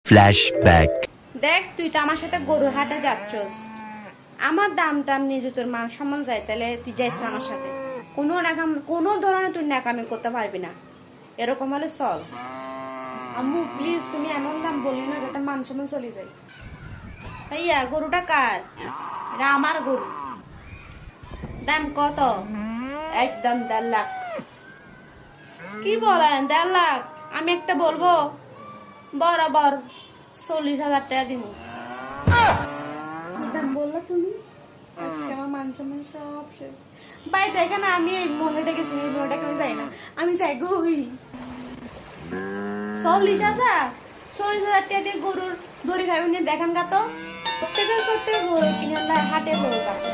Flashback. দেখ তুই তো আমার সাথে গরুর হাটে যাচ্ছস, আমার দাম টাম নিয়ে যদি তোর মান সম্মান যায় তাহলে তুই যাইস না আমার সাথে। কোনো ধরনের তুই ন্যাকামি করতে পারবি না, এরকম হলে চল। আম্মু প্লিজ তুমি এমন দাম বললি না যাতে মান সম্মান চলে যায়। ভাইয়া গরুটা কার? এটা আমার গরু। দাম কত? একদম 1.5 লাখ। কি বলেন 1.5 লাখ? আমি একটা বলবো, বরাবর 40,000 টাকা দিব। কি দাম বললা তুমি? আজকে আমার মান সম্মান সব শেষ। ভাই দেখেন আমি এই মহিলাটাকে চিনি, এই মহিলাটাকে আমি যাই না, আমি যাই গই 40,000। 40,000 টাকা দিয়ে গরুর দড়ি খাবেন দেখেন গা তো, প্রত্যেকের গরু কিনে হাটে গরুর কাছে।